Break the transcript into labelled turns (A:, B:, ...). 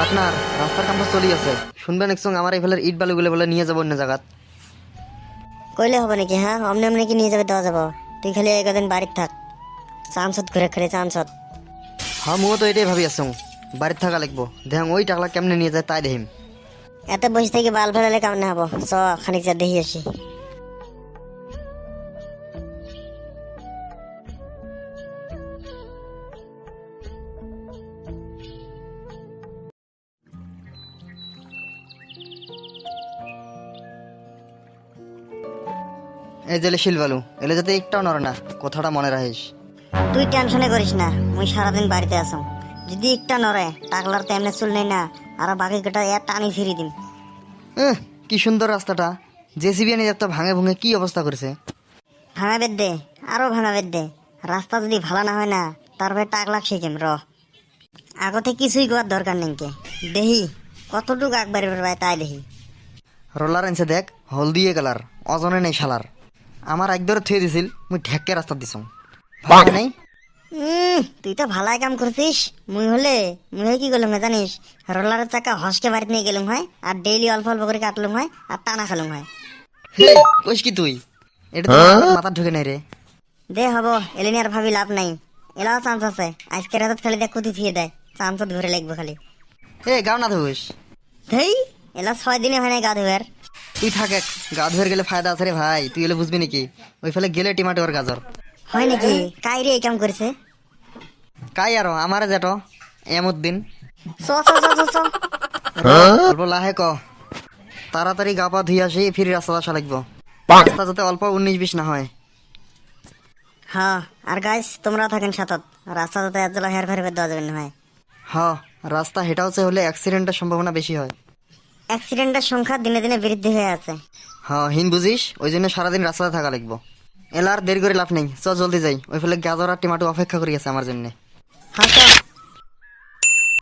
A: Partner, রাস্তার কাম তো চলি আছে। শুনবেন এক সঙ্গে আমার এই ফেলার ইট বালুগুলো বলে নিয়ে যাবো অন্য জায়গাত।
B: কইলে হবে নাকি? হ্যাঁ, অমনি অমনি কি নিয়ে যাবে দেওয়া যাবো? তুই খালি একদিন বাড়িতে থাক, চানসত ঘুরে খালি চানসত।
A: হ্যাঁ, মুও তো এটাই ভাবি আছো, বাড়িতে থাকা লাগবো। দেখ ওই টাকলা কেমনে নিয়ে যায় তাই দেখিম।
B: এত বসে থেকে বাল ফেলালে কেমন হবো? চ খানিক যা দেখি আসি।
A: এই জেলে শিল বালু এলে যাতে একটাও নড়ে না, কথাটা মনে রাখিস।
B: তুই টেনশনে করিস না, মুই সারাদিন বাড়িতে আসো। যদি একটা নড়ে টাকলার তো এমনি চুল নেই না, আর বাকি কটা টানি ছিঁড়ি দিম।
A: কি সুন্দর রাস্তাটা, জেসিবি এনে একটা ভাঙে ভুঙে কি অবস্থা করেছে।
B: ভাঙা বেদ দে, আরো ভাঙা বেদ দে। রাস্তা যদি ভালো না হয় না, তারপরে টাকলাক শিখিম র। আগতে কিছুই করার দরকার নেই কে, দেখি কতটুকু একবারে ভাই তাই দেখি।
A: রোলার এনছে দেখ, হলদিয়ে কালার, অজনে নেই শালার। আমার একদরে থুয়ে দিছিল, মুই ঢেককে রাস্তা দিছ নেই।
B: তুই তো ভালাই কাম করছিস। মুই কি করলাম জানিস? রোলারের চাকা হসকে বাড়িতে নিয়ে গেলুম হয়, আর ডেইলি অল্প অল্প করে কাটলুম হয়, আর টানা খেলুম হয়।
A: কইস কি তুই? এটা তো মাথা ঢুকে নাই রে।
B: দে হব, এলিনি আর ভাবি লাভ নাই। এলাও চান্স আছে, আজকে রাত খালি দেখ কুতি থিয়ে দেয়, চান্সত ঘুরে লাগবে খালি।
A: গাও না ধুস।
B: ধেই, এলা 6 দিনে হয় নাই গা ধুয়ার।
A: তুই থাক, এক গা ধুয়ে গেলে ফায়দা আছে রে ভাই। তুই এলে বুঝবি নাকি? ওই ফেলে গেলে টিমাটো আর গাজর
B: হয় নাকি? কাইরে এই কাম করেছে?
A: কাই আরো আমার যেট এমুদ্দিন।
B: চ চ চ চ চ।
A: অল্প লাহে ক, তাড়াতাড়ি গা পা ধুই আসি, ফিরে রাস্তা আসা লাগবো। রাস্তা যাতে অল্প 19-20 না হয়।
B: হ্যাঁ, আর গাইস তোমরা থাকেন সাথত, রাস্তা যাতে এক জলা হের ফের দেওয়া যাবে না হয়।
A: রাস্তা হেটা হচ্ছে হলে অ্যাক্সিডেন্টের সম্ভাবনা বেশি হয়।
B: অ্যাক্সিডেন্টের সংখ্যা দিনে দিনে বৃদ্ধি হয়ে আছে।
A: হিন বুঝিস, ওই জন্য সারাদিন রাস্তাতে থাকা লাগবো। এলার দেরি করে লাভ নেই, চ জলদি যাই। ওই ফেলে গাজর আর টিমাটো অপেক্ষা করি আছে আমার জন্য।
B: হ্যাঁ চ।